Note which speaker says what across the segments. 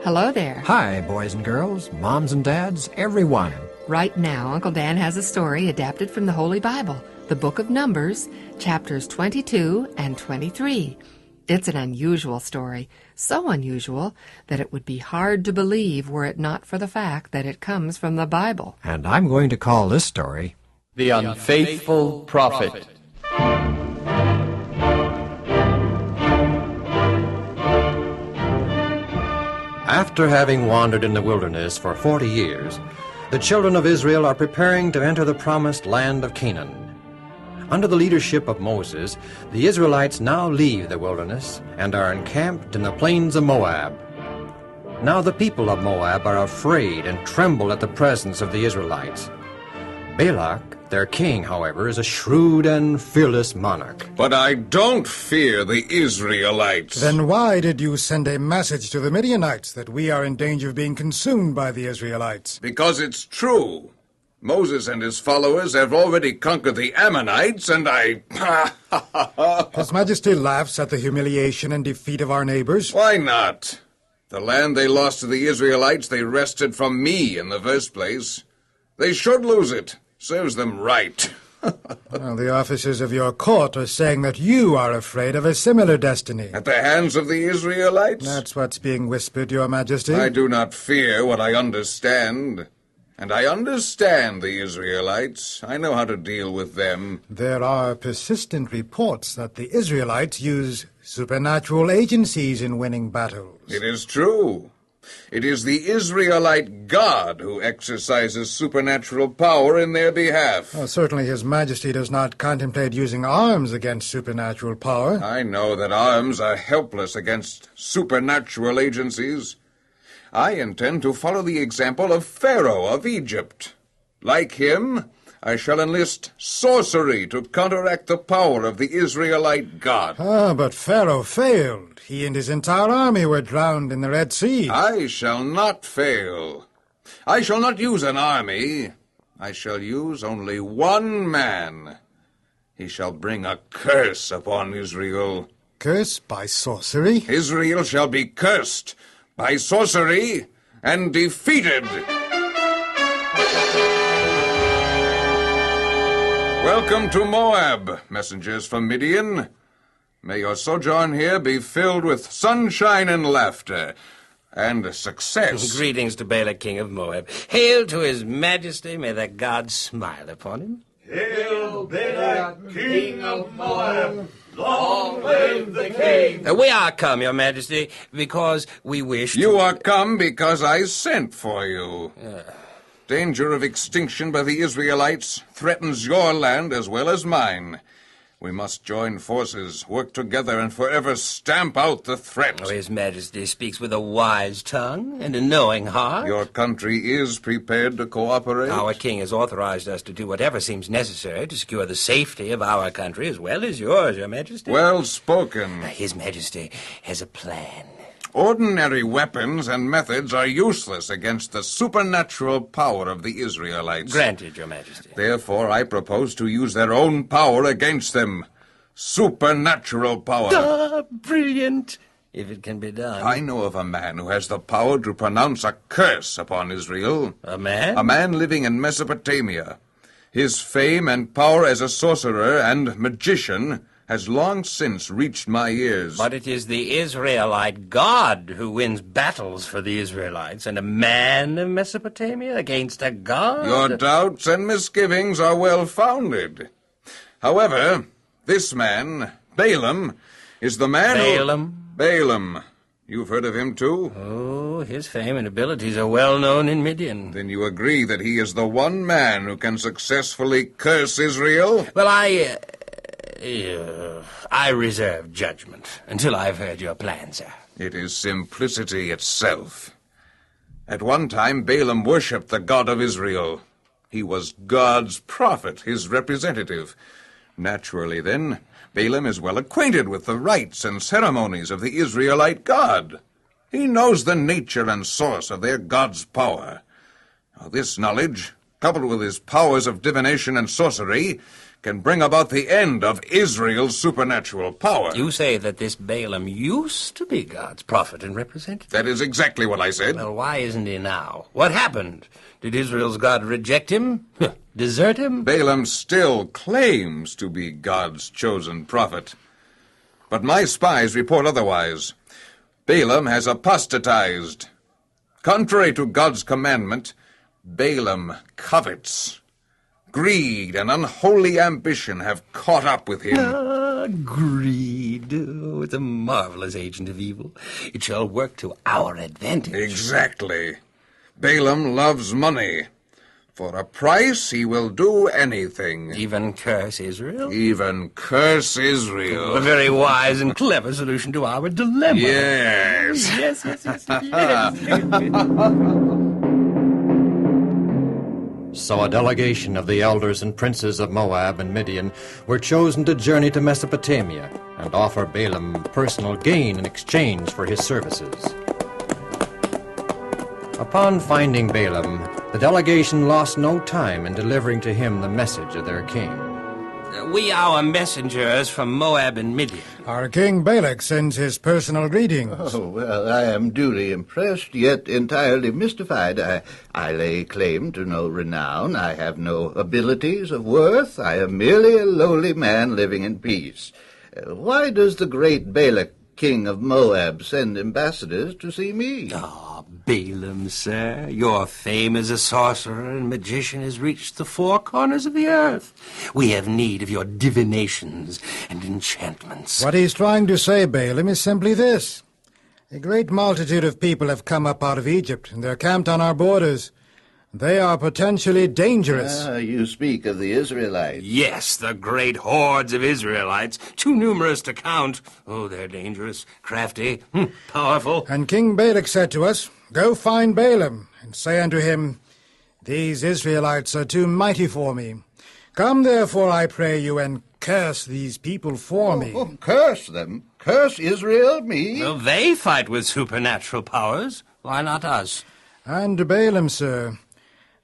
Speaker 1: Hello there.
Speaker 2: Hi, boys and girls, moms and dads, everyone.
Speaker 1: Right now, Uncle Dan has a story adapted from the Holy Bible, the Book of Numbers, chapters 22 and 23. It's an unusual story, so unusual that it would be hard to believe were it not for the fact that it comes from the Bible.
Speaker 2: And I'm going to call this story
Speaker 3: The Unfaithful Prophet.
Speaker 2: After having wandered in the wilderness for 40 years, the children of Israel are preparing to enter the promised land of Canaan. Under the leadership of Moses, the Israelites now leave the wilderness and are encamped in the plains of Moab. Now the people of Moab are afraid and tremble at the presence of the Israelites. Balak, their king, however, is a shrewd and fearless monarch.
Speaker 4: But I don't fear the Israelites.
Speaker 5: Then why did you send a message to the Midianites that we are in danger of being consumed by the Israelites?
Speaker 4: Because it's true. Moses and his followers have already conquered the Ammonites, and I...
Speaker 5: His Majesty laughs at the humiliation and defeat of our neighbors.
Speaker 4: Why not? The land they lost to the Israelites they wrested from me in the first place. They should lose it. Serves them right.
Speaker 5: Well, the officers of your court are saying that you are afraid of a similar destiny.
Speaker 4: At the hands of the Israelites?
Speaker 5: That's what's being whispered, Your Majesty.
Speaker 4: I do not fear what I understand. And I understand the Israelites. I know how to deal with them.
Speaker 5: There are persistent reports that the Israelites use supernatural agencies in winning battles.
Speaker 4: It is true. It is the Israelite God who exercises supernatural power in their behalf.
Speaker 5: Well, certainly His Majesty does not contemplate using arms against supernatural power.
Speaker 4: I know that arms are helpless against supernatural agencies. I intend to follow the example of Pharaoh of Egypt. Like him, I shall enlist sorcery to counteract the power of the Israelite God.
Speaker 5: But Pharaoh failed. He and his entire army were drowned in the Red Sea.
Speaker 4: I shall not fail. I shall not use an army. I shall use only one man. He shall bring a curse upon Israel.
Speaker 5: Curse by sorcery?
Speaker 4: Israel shall be cursed by sorcery and defeated. Welcome to Moab, messengers from Midian. May your sojourn here be filled with sunshine and laughter, and success.
Speaker 6: Greetings to Balak, king of Moab. Hail to his majesty, may the gods smile upon him.
Speaker 7: Hail, Balak, king of Moab! Long live the king!
Speaker 6: We are come, your majesty, because we wish to...
Speaker 4: You are come because I sent for you. Danger of extinction by the Israelites threatens your land as well as mine. We must join forces, work together, and forever stamp out the threat.
Speaker 6: His Majesty speaks with a wise tongue and a knowing heart.
Speaker 4: Your country is prepared to cooperate?
Speaker 6: Our king has authorized us to do whatever seems necessary to secure the safety of our country as well as yours, Your Majesty.
Speaker 4: Well spoken.
Speaker 6: His Majesty has a plan.
Speaker 4: Ordinary weapons and methods are useless against the supernatural power of the Israelites.
Speaker 6: Granted, Your Majesty.
Speaker 4: Therefore, I propose to use their own power against them. Supernatural power.
Speaker 6: Brilliant, if it can be done.
Speaker 4: I know of a man who has the power to pronounce a curse upon Israel.
Speaker 6: A man?
Speaker 4: A man living in Mesopotamia. His fame and power as a sorcerer and magician has long since reached my ears.
Speaker 6: But it is the Israelite God who wins battles for the Israelites, and a man of Mesopotamia against a God?
Speaker 4: Your doubts and misgivings are well-founded. However, this man, Balaam, is the man
Speaker 6: Balaam?
Speaker 4: Balaam. You've heard of him, too?
Speaker 6: Oh, his fame and abilities are well known in Midian.
Speaker 4: Then you agree that he is the one man who can successfully curse Israel?
Speaker 6: Well, I reserve judgment until I've heard your plan, sir.
Speaker 4: It is simplicity itself. At one time, Balaam worshipped the God of Israel. He was God's prophet, his representative. Naturally, then, Balaam is well acquainted with the rites and ceremonies of the Israelite God. He knows the nature and source of their God's power. Now, this knowledge, coupled with his powers of divination and sorcery, can bring about the end of Israel's supernatural power.
Speaker 6: You say that this Balaam used to be God's prophet and representative.
Speaker 4: That is exactly what I said.
Speaker 6: Well, why isn't he now? What happened? Did Israel's God reject him? Desert him?
Speaker 4: Balaam still claims to be God's chosen prophet. But my spies report otherwise. Balaam has apostatized. Contrary to God's commandment, Balaam covets. Greed and unholy ambition have caught up with him.
Speaker 6: Greed. Oh, it's a marvelous agent of evil. It shall work to our advantage.
Speaker 4: Exactly. Balaam loves money. For a price, he will do anything.
Speaker 6: Even curse Israel?
Speaker 4: Even curse Israel.
Speaker 6: A very wise and clever solution to our dilemma.
Speaker 4: Yes.
Speaker 2: So a delegation of the elders and princes of Moab and Midian were chosen to journey to Mesopotamia and offer Balaam personal gain in exchange for his services. Upon finding Balaam, the delegation lost no time in delivering to him the message of their king.
Speaker 6: We are messengers from Moab and Midian.
Speaker 5: Our King Balak sends his personal greetings.
Speaker 8: Oh, well, I am duly impressed, yet entirely mystified. I lay claim to no renown. I have no abilities of worth. I am merely a lowly man living in peace. Why does the great Balak, king of Moab, send ambassadors to see me?
Speaker 6: Balaam, sir, your fame as a sorcerer and magician has reached the four corners of the earth. We have need of your divinations and enchantments.
Speaker 5: What he's trying to say, Balaam, is simply this. A great multitude of people have come up out of Egypt, and they're camped on our borders. They are potentially dangerous.
Speaker 8: You speak of the Israelites.
Speaker 6: Yes, the great hordes of Israelites, too numerous to count. Oh, they're dangerous, crafty, powerful.
Speaker 5: And King Balak said to us, "Go find Balaam, and say unto him, These Israelites are too mighty for me. Come therefore, I pray you, and curse these people for me."
Speaker 8: Curse them? Curse Israel, me?
Speaker 6: Well, they fight with supernatural powers. Why not us?
Speaker 5: And Balaam, sir,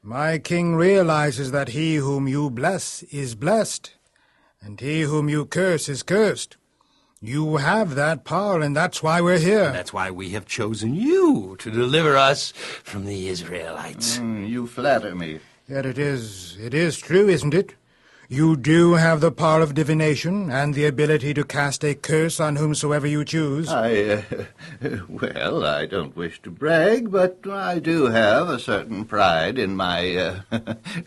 Speaker 5: my king realizes that he whom you bless is blessed, and he whom you curse is cursed. You have that power, and that's why we're here.
Speaker 6: That's why we have chosen you to deliver us from the Israelites.
Speaker 8: You flatter me.
Speaker 5: Yet it is true, isn't it? You do have the power of divination and the ability to cast a curse on whomsoever you choose.
Speaker 8: Well, I don't wish to brag, but I do have a certain pride in my,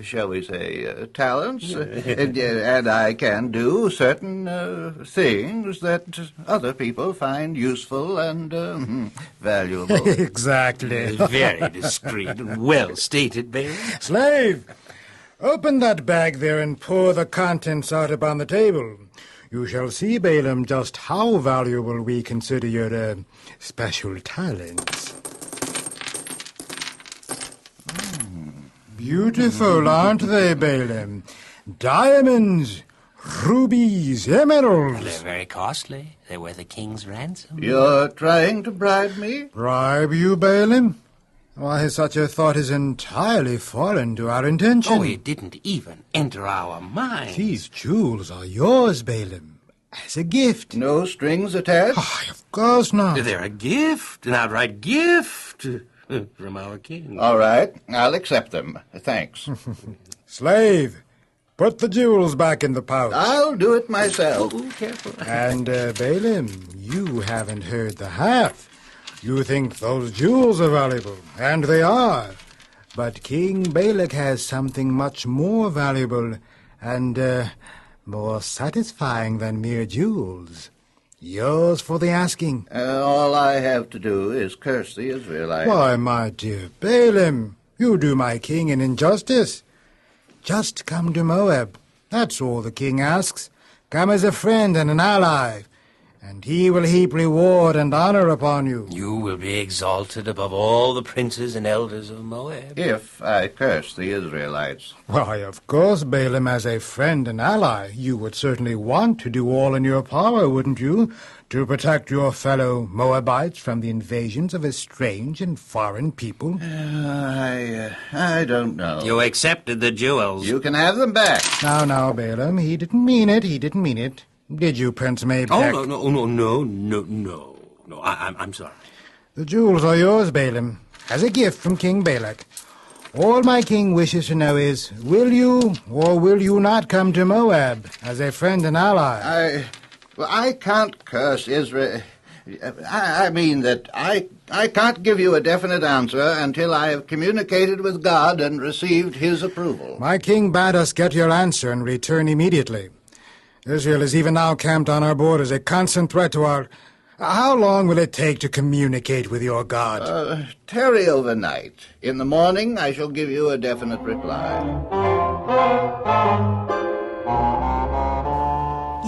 Speaker 8: shall we say, talents. And I can do certain things that other people find useful and valuable.
Speaker 5: Exactly.
Speaker 6: Very discreet and well stated, Balaam.
Speaker 5: Slave! Open that bag there and pour the contents out upon the table. You shall see, Balaam, just how valuable we consider your special talents. Beautiful, aren't they, Balaam? Diamonds, rubies, emeralds.
Speaker 6: They're very costly. They're worth a king's ransom.
Speaker 8: You're trying to bribe me?
Speaker 5: Bribe you, Balaam? Why, such a thought is entirely foreign to our intention.
Speaker 6: Oh, it didn't even enter our minds.
Speaker 5: These jewels are yours, Balaam, as a gift.
Speaker 8: No strings attached?
Speaker 5: Of course not.
Speaker 6: They're a gift, an outright gift from our king.
Speaker 8: All right, I'll accept them. Thanks.
Speaker 5: Slave, put the jewels back in the pouch.
Speaker 8: I'll do it myself.
Speaker 6: Oh, careful.
Speaker 5: And, Balaam, you haven't heard the half. You think those jewels are valuable, and they are. But King Balak has something much more valuable and more satisfying than mere jewels. Yours for the asking.
Speaker 8: All I have to do is curse the Israelites.
Speaker 5: Why, my dear Balaam, you do my king an injustice. Just come to Moab. That's all the king asks. Come as a friend and an ally. and he will heap reward and honor upon you.
Speaker 6: You will be exalted above all the princes and elders of Moab.
Speaker 8: If I curse the Israelites.
Speaker 5: Why, of course, Balaam, as a friend and ally, you would certainly want to do all in your power, wouldn't you, to protect your fellow Moabites from the invasions of a strange and foreign people?
Speaker 8: I don't know.
Speaker 6: You accepted the jewels.
Speaker 8: You can have them back.
Speaker 5: Now, Balaam, he didn't mean it. Did you, Prince Maybeck?
Speaker 6: Oh, no. I'm sorry.
Speaker 5: The jewels are yours, Balaam, as a gift from King Balak. All my king wishes to know is, will you or will you not come to Moab as a friend and ally?
Speaker 8: I can't curse Israel. I mean that I can't give you a definite answer until I have communicated with God and received his approval.
Speaker 5: My king bade us get your answer and return immediately. Israel is even now camped on our borders, a constant threat to our... How long will it take to communicate with your God?
Speaker 8: Tarry overnight. In the morning I shall give you a definite reply.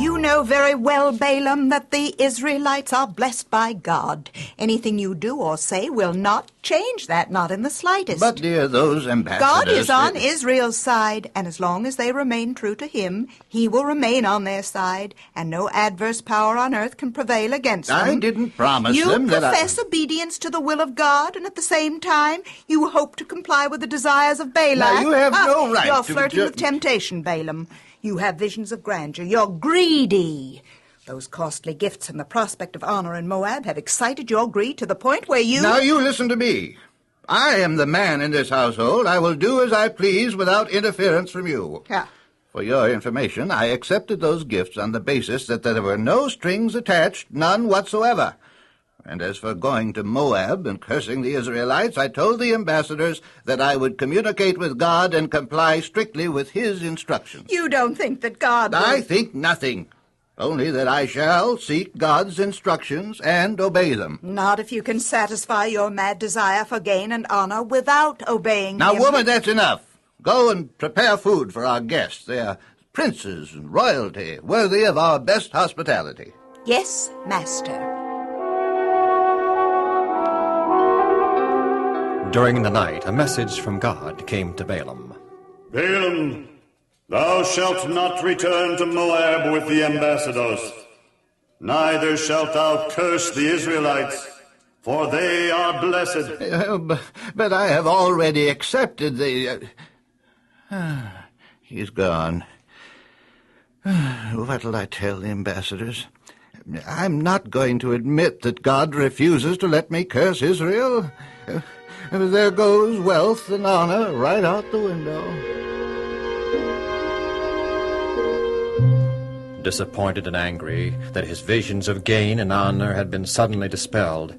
Speaker 9: You know very well, Balaam, that the Israelites are blessed by God. Anything you do or say will not change that, not in the slightest.
Speaker 8: But, dear, those ambassadors...
Speaker 9: God is on Israel's side, and as long as they remain true to him, he will remain on their side, and no adverse power on earth can prevail against them.
Speaker 8: I didn't promise them that
Speaker 9: You profess obedience to the will of God, and at the same time, you hope to comply with the desires of Balak.
Speaker 8: Now, you have no right
Speaker 9: You're
Speaker 8: to...
Speaker 9: flirting with temptation, Balaam. You have visions of grandeur. You're greedy. Those costly gifts and the prospect of honor in Moab have excited your greed to the point where you...
Speaker 8: Now you listen to me. I am the man in this household. I will do as I please without interference from you.
Speaker 9: Yeah.
Speaker 8: For your information, I accepted those gifts on the basis that there were no strings attached, none whatsoever. And as for going to Moab and cursing the Israelites, I told the ambassadors that I would communicate with God and comply strictly with his instructions.
Speaker 9: You don't think that God will...
Speaker 8: I think nothing. Only that I shall seek God's instructions and obey them.
Speaker 9: Not if you can satisfy your mad desire for gain and honor without obeying
Speaker 8: Now,
Speaker 9: him.
Speaker 8: woman, that's enough. Go and prepare food for our guests. They are princes and royalty, worthy of our best hospitality.
Speaker 9: Yes, master.
Speaker 2: During the night, a message from God came to Balaam.
Speaker 7: Balaam, thou shalt not return to Moab with the ambassadors. Neither shalt thou curse the Israelites, for they are blessed.
Speaker 8: But I have already accepted the... He's gone. What'll I tell the ambassadors? I'm not going to admit that God refuses to let me curse Israel. There goes wealth and honor right out the window.
Speaker 2: Disappointed and angry that his visions of gain and honor had been suddenly dispelled,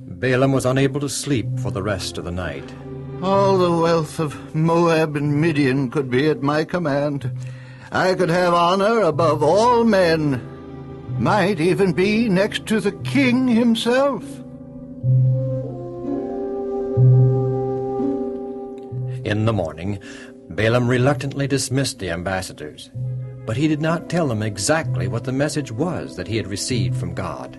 Speaker 2: Balaam was unable to sleep for the rest of the night.
Speaker 8: All the wealth of Moab and Midian could be at my command. I could have honor above all men. Might even be next to the king himself.
Speaker 2: In the morning, Balaam reluctantly dismissed the ambassadors, but he did not tell them exactly what the message was that he had received from God.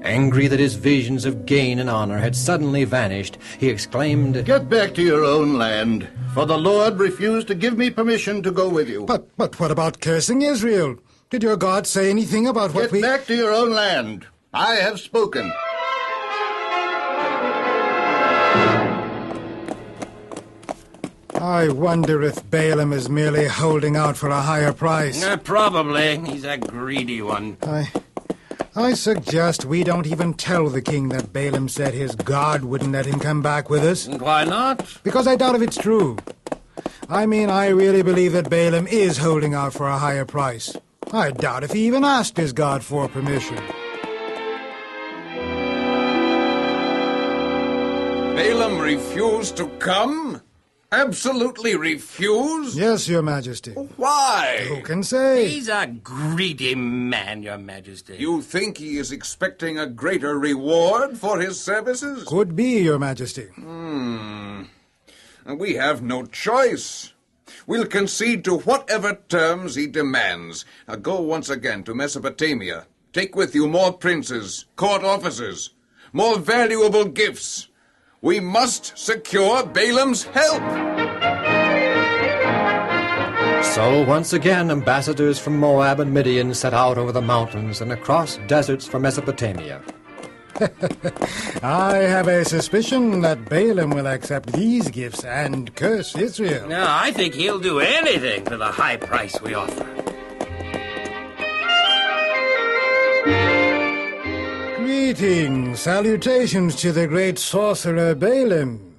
Speaker 2: Angry that his visions of gain and honor had suddenly vanished, he exclaimed,
Speaker 8: Get back to your own land, for the Lord refused to give me permission to go with you.
Speaker 5: But what about cursing Israel? Did your God say anything about what
Speaker 8: Get back to your own land. I have spoken.
Speaker 5: I wonder if Balaam is merely holding out for a higher price.
Speaker 6: Probably. He's a greedy one.
Speaker 5: I suggest we don't even tell the king that Balaam said his God wouldn't let him come back with us.
Speaker 6: Why not?
Speaker 5: Because I doubt if it's true. I mean, I really believe that Balaam is holding out for a higher price. I doubt if he even asked his God for permission.
Speaker 4: Balaam refused to come? Absolutely refused?
Speaker 5: Yes, Your Majesty.
Speaker 4: Why?
Speaker 5: Who can say?
Speaker 6: He's a greedy man, Your Majesty.
Speaker 4: You think he is expecting a greater reward for his services?
Speaker 5: Could be, Your Majesty.
Speaker 4: We have no choice. We'll concede to whatever terms he demands. Go once again to Mesopotamia Take with you more princes, court officers, more valuable gifts. We must secure Balaam's help.
Speaker 2: So once again ambassadors from Moab and Midian set out over the mountains and across deserts for Mesopotamia.
Speaker 5: I have a suspicion that Balaam will accept these gifts and curse Israel.
Speaker 6: No, I think he'll do anything for the high price we offer.
Speaker 5: Greetings, salutations to the great sorcerer Balaam.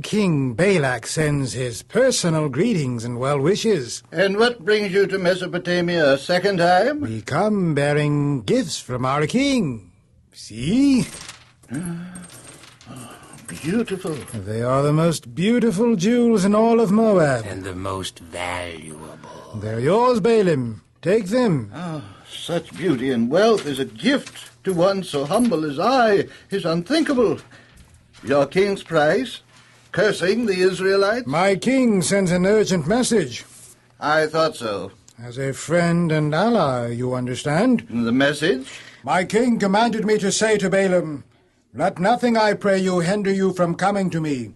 Speaker 5: King Balak sends his personal greetings and well wishes.
Speaker 8: And what brings you to Mesopotamia a second time?
Speaker 5: We come bearing gifts from our king. See?
Speaker 8: Beautiful.
Speaker 5: They are the most beautiful jewels in all of Moab.
Speaker 6: And the most valuable.
Speaker 5: They're yours, Balaam. Take them.
Speaker 8: Such beauty and wealth is a gift to one so humble as I is unthinkable. Your king's price? Cursing the Israelites?
Speaker 5: My king sends an urgent message.
Speaker 8: I thought so.
Speaker 5: As a friend and ally, you understand?
Speaker 8: The message?
Speaker 5: My king commanded me to say to Balaam, let nothing, I pray you, hinder you from coming to me.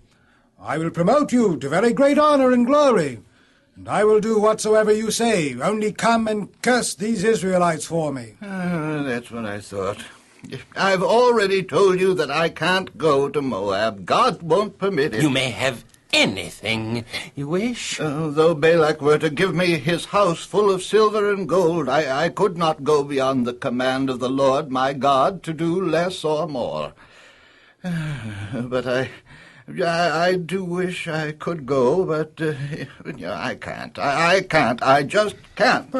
Speaker 5: I will promote you to very great honor and glory, and I will do whatsoever you say. Only come and curse these Israelites for me.
Speaker 8: That's what I thought. I've already told you that I can't go to Moab. God won't permit it.
Speaker 6: You may have anything you wish.
Speaker 8: Though Balak were to give me his house full of silver and gold, I could not go beyond the command of the Lord my God to do less or more. But I do wish I could go, but I can't. I can't. I just can't.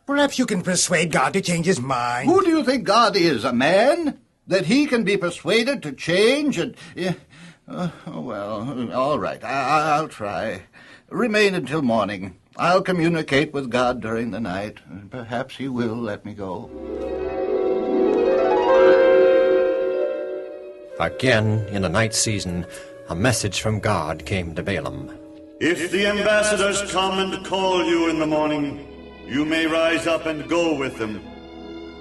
Speaker 5: Perhaps you can persuade God to change his mind.
Speaker 8: Who do you think God is, a man? That he can be persuaded to change and... well, all right, I'll try. Remain until morning. I'll communicate with God during the night. Perhaps he will let me go.
Speaker 2: Again, in the night season, a message from God came to Balaam.
Speaker 7: If the ambassadors come and call you in the morning, you may rise up and go with them.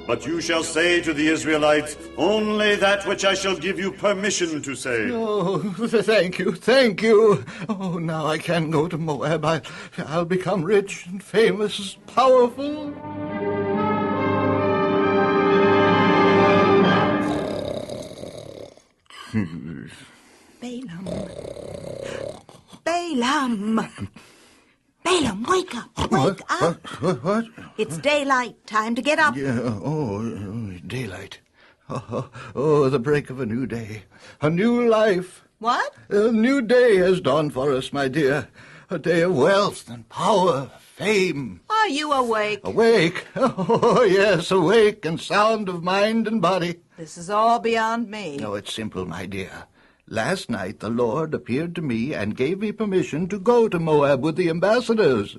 Speaker 7: But you shall say to the Israelites only that which I shall give you permission to say.
Speaker 8: Oh, thank you, thank you. Oh, now I can go to Moab. I'll become rich and famous, powerful.
Speaker 9: Balaam! Balaam, wake up! Wake up!
Speaker 8: What?
Speaker 9: It's daylight. Time to get up.
Speaker 8: Yeah, daylight. Oh, the break of a new day. A new life.
Speaker 9: What?
Speaker 8: A new day has dawned for us, my dear. A day of wealth and power, fame.
Speaker 9: Are you awake?
Speaker 8: Awake? Oh, yes, awake and sound of mind and body.
Speaker 9: This is all beyond me.
Speaker 8: No, it's simple, my dear. Last night the Lord appeared to me and gave me permission to go to Moab with the ambassadors.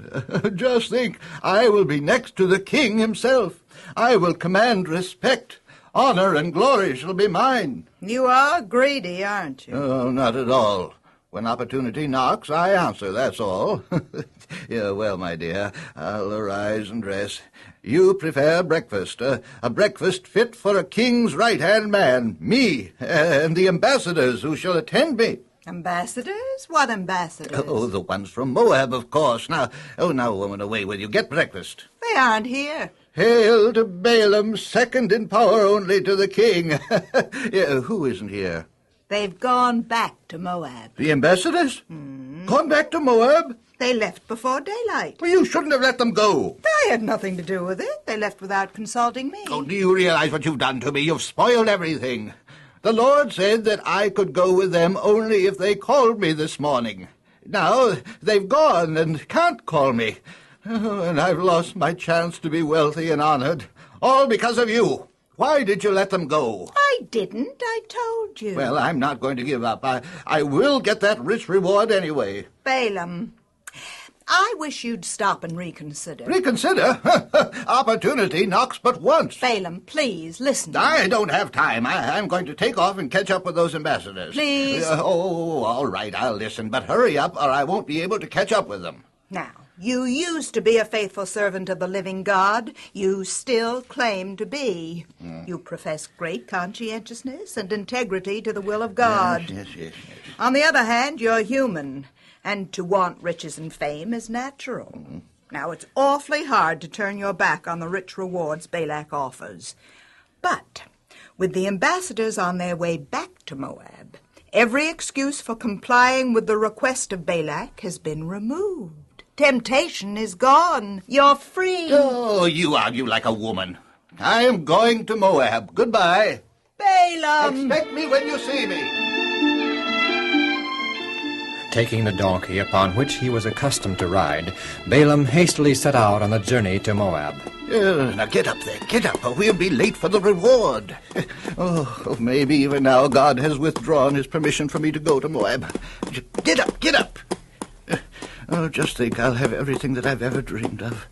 Speaker 8: Just think, I will be next to the king himself. I will command respect. Honor and glory shall be mine.
Speaker 9: You are greedy, aren't you?
Speaker 8: Oh, not at all. When opportunity knocks, I answer, that's all. Yeah, well, my dear, I'll arise and dress. You prepare breakfast, a breakfast fit for a king's right-hand man, me, and the ambassadors who shall attend me.
Speaker 9: Ambassadors? What ambassadors?
Speaker 8: Oh, the ones from Moab, of course. Now, woman, away with you. Get breakfast.
Speaker 9: They aren't here.
Speaker 8: Hail to Balaam, second in power only to the king. Yeah, who isn't here?
Speaker 9: They've gone back to Moab.
Speaker 8: The ambassadors? Gone back to Moab?
Speaker 9: They left before daylight.
Speaker 8: Well, you shouldn't have let them go.
Speaker 9: I had nothing to do with it. They left without consulting me.
Speaker 8: Oh, do you realize what you've done to me? You've spoiled everything. The Lord said that I could go with them only if they called me this morning. Now, they've gone and can't call me. And I've lost my chance to be wealthy and honored. All because of you. Why did you let them go?
Speaker 9: I didn't. I told you.
Speaker 8: Well, I'm not going to give up. I will get that rich reward anyway.
Speaker 9: Balaam, I wish you'd stop and reconsider.
Speaker 8: Reconsider? Opportunity knocks but once.
Speaker 9: Balaam, please, listen to me.
Speaker 8: I don't have time. I'm going to take off and catch up with those ambassadors.
Speaker 9: Please.
Speaker 8: All right, I'll listen. But hurry up or I won't be able to catch up with them.
Speaker 9: Now, You used to be a faithful servant of the living God. You still claim to be. You profess great conscientiousness and integrity to the will of God.
Speaker 8: Yes.
Speaker 9: On the other hand, you're human, and to want riches and fame is natural. Now, it's awfully hard to turn your back on the rich rewards Balak offers. But with the ambassadors on their way back to Moab, every excuse for complying with the request of Balak has been removed. Temptation is gone. You're free.
Speaker 8: Oh, you argue like a woman. I am going to Moab. Goodbye.
Speaker 9: Balaam!
Speaker 8: Expect me when you see me.
Speaker 2: Taking the donkey upon which he was accustomed to ride, Balaam hastily set out on the journey to Moab.
Speaker 8: Now get up there, get up, or we'll be late for the reward. Oh, maybe even now God has withdrawn his permission for me to go to Moab. Get up. Oh, just think, I'll have everything that I've ever dreamed of.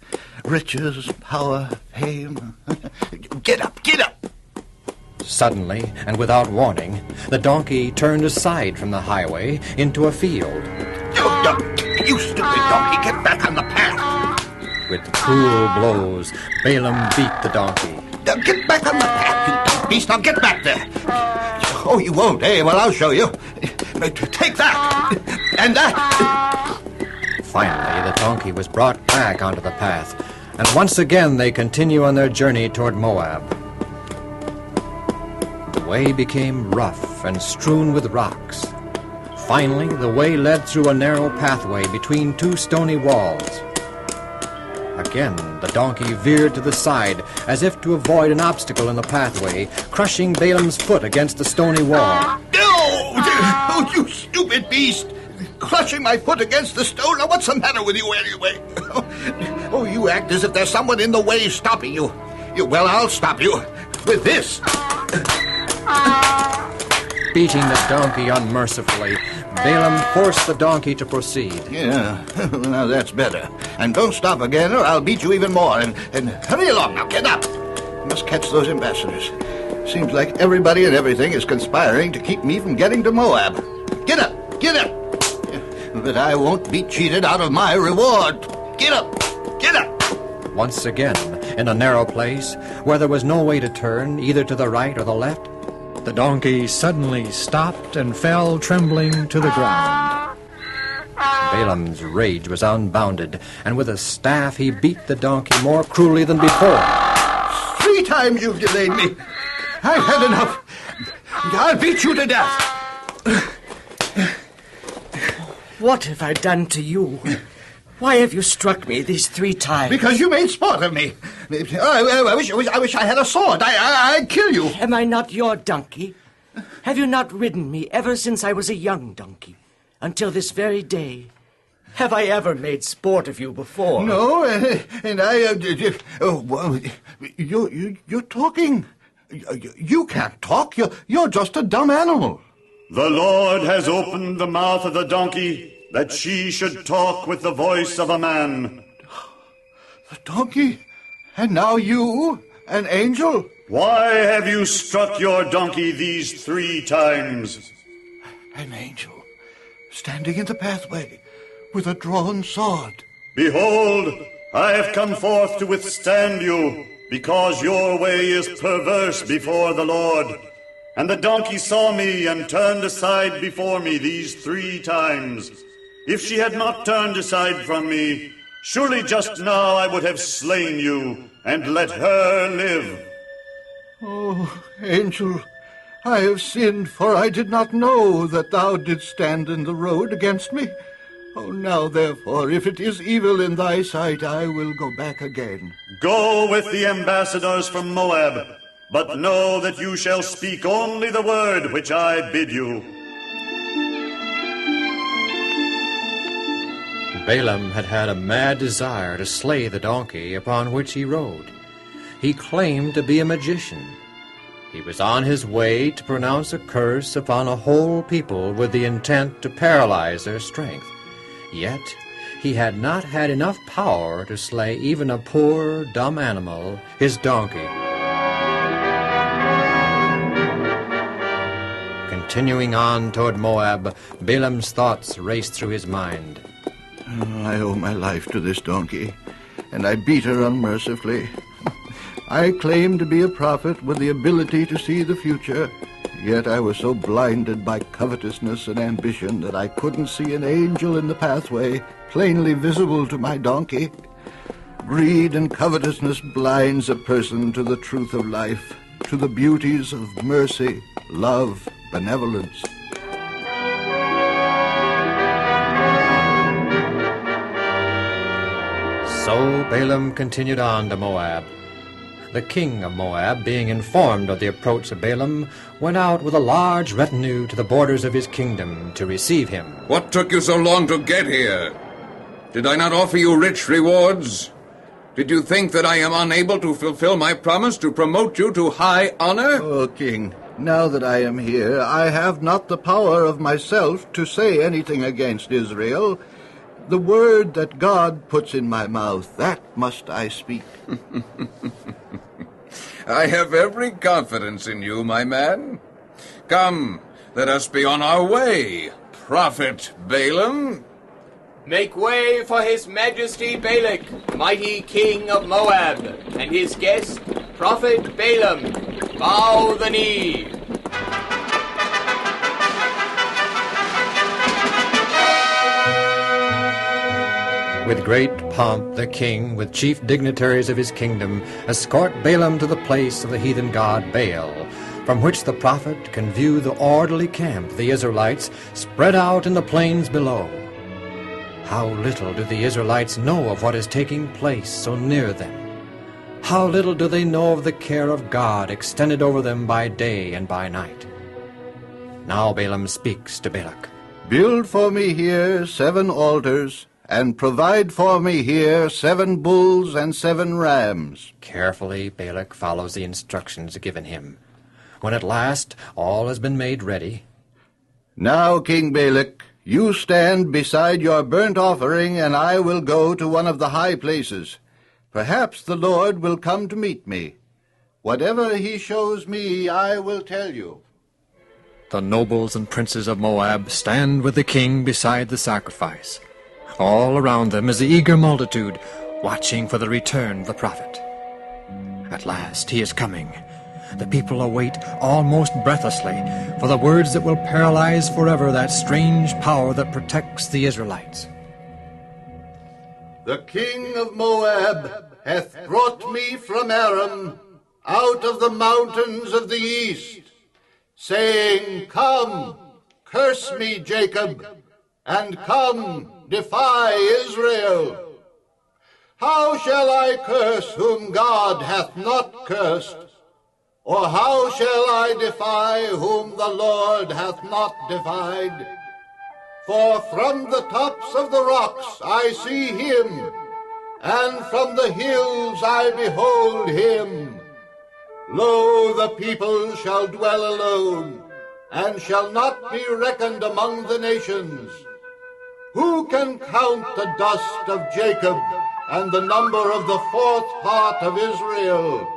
Speaker 8: Riches, power, fame. Get up.
Speaker 2: Suddenly, and without warning, the donkey turned aside from the highway into a field.
Speaker 8: You stupid donkey, get back on the path.
Speaker 2: With cruel blows, Balaam beat the donkey.
Speaker 8: Get back on the path, you dumb beast. Now get back there. Oh, you won't, eh? Well, I'll show you. Take that. And that.
Speaker 2: Finally, the donkey was brought back onto the path, and once again they continue on their journey toward Moab. The way became rough and strewn with rocks. Finally, the way led through a narrow pathway between two stony walls. Again, the donkey veered to the side, as if to avoid an obstacle in the pathway, crushing Balaam's foot against the stony wall.
Speaker 8: Oh, you stupid beast! Crushing my foot against the stone. Now, what's the matter with you anyway? Oh, you act as if there's someone in the way stopping you. Well, I'll stop you with this.
Speaker 2: Beating the donkey unmercifully, Balaam forced the donkey to proceed.
Speaker 8: Yeah, now that's better. And don't stop again, or I'll beat you even more. And hurry along now, get up. I must catch those ambassadors. Seems like everybody and everything is conspiring to keep me from getting to Moab. Get up. But I won't be cheated out of my reward. Get up.
Speaker 2: Once again, in a narrow place, where there was no way to turn, either to the right or the left, the donkey suddenly stopped and fell trembling to the ground. Balaam's rage was unbounded, and with a staff he beat the donkey more cruelly than before.
Speaker 8: 3 times you've delayed me. I've had enough. I'll beat you to death.
Speaker 10: What have I done to you? Why have you struck me these 3 times?
Speaker 8: Because you made sport of me. I wish I had a sword. I'd kill you.
Speaker 10: Am I not your donkey? Have you not ridden me ever since I was a young donkey, until this very day? Have I ever made sport of you before?
Speaker 8: No, and you're talking. You can't talk. You're just a dumb animal.
Speaker 7: The Lord has opened the mouth of the donkey, that she should talk with the voice of a man.
Speaker 8: The donkey? And now you, an angel?
Speaker 7: Why have you struck your donkey these 3 times?
Speaker 8: An angel, standing in the pathway, with a drawn sword.
Speaker 7: Behold, I have come forth to withstand you, because your way is perverse before the Lord. And the donkey saw me and turned aside before me these 3 times. If she had not turned aside from me, surely just now I would have slain you and let her live.
Speaker 8: Oh, angel, I have sinned, for I did not know that thou didst stand in the road against me. Oh, now, therefore, if it is evil in thy sight, I will go back again.
Speaker 7: Go with the ambassadors from Moab, but know that you shall speak only the word which I bid you.
Speaker 2: Balaam had had a mad desire to slay the donkey upon which he rode. He claimed to be a magician. He was on his way to pronounce a curse upon a whole people with the intent to paralyze their strength. Yet he had not had enough power to slay even a poor, dumb animal, his donkey. Continuing on toward Moab, Balaam's thoughts raced through his mind.
Speaker 8: I owe my life to this donkey, and I beat her unmercifully. I claim to be a prophet with the ability to see the future, yet I was so blinded by covetousness and ambition that I couldn't see an angel in the pathway plainly visible to my donkey. Greed and covetousness blinds a person to the truth of life, to the beauties of mercy, love, benevolence.
Speaker 2: So Balaam continued on to Moab. The king of Moab, being informed of the approach of Balaam, went out with a large retinue to the borders of his kingdom to receive him.
Speaker 4: What took you so long to get here? Did I not offer you rich rewards? Did you think that I am unable to fulfill my promise to promote you to high honor?
Speaker 8: Oh, king, now that I am here, I have not the power of myself to say anything against Israel. The word that God puts in my mouth, that must I speak.
Speaker 4: I have every confidence in you, my man. Come, let us be on our way, Prophet Balaam.
Speaker 3: Make way for His Majesty Balak, mighty king of Moab, and his guest, Prophet Balaam. Bow the knee.
Speaker 2: With great pomp, the king, with chief dignitaries of his kingdom, escort Balaam to the place of the heathen god Baal, from which the prophet can view the orderly camp of the Israelites spread out in the plains below. How little do the Israelites know of what is taking place so near them. How little do they know of the care of God extended over them by day and by night. Now Balaam speaks to Balak.
Speaker 8: Build for me here 7 altars, and provide for me here 7 bulls and 7 rams.
Speaker 2: Carefully Balak follows the instructions given him. When at last all has been made ready,
Speaker 8: Now, King Balak, you stand beside your burnt offering, and I will go to one of the high places. Perhaps the Lord will come to meet me. Whatever he shows me, I will tell you.
Speaker 2: the nobles and princes of Moab stand with the king beside the sacrifice. All around them is the eager multitude, watching for the return of the prophet. At last he is coming. The people await almost breathlessly for the words that will paralyze forever that strange power that protects the Israelites.
Speaker 8: The king of Moab hath brought me from Aram, out of the mountains of the east, saying, Come, curse me, Jacob, and come, defy Israel. How shall I curse whom God hath not cursed? Or how shall I defy whom the Lord hath not defied? For from the tops of the rocks I see him, and from the hills I behold him. Lo, the people shall dwell alone, and shall not be reckoned among the nations. Who can count the dust of Jacob, and the number of the 4th part of Israel?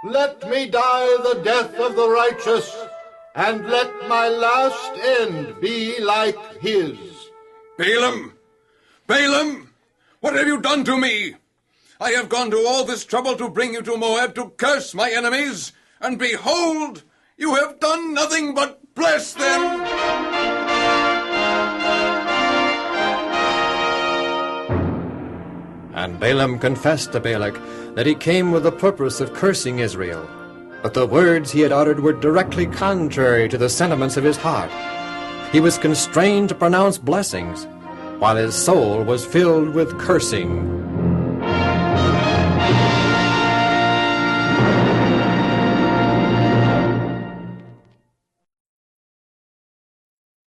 Speaker 8: Let me die the death of the righteous, and let my last end be like his.
Speaker 4: Balaam! Balaam! What have you done to me? I have gone to all this trouble to bring you to Moab to curse my enemies, and behold, you have done nothing but bless them.
Speaker 2: And Balaam confessed to Balak that he came with the purpose of cursing Israel. But the words he had uttered were directly contrary to the sentiments of his heart. He was constrained to pronounce blessings, while his soul was filled with cursing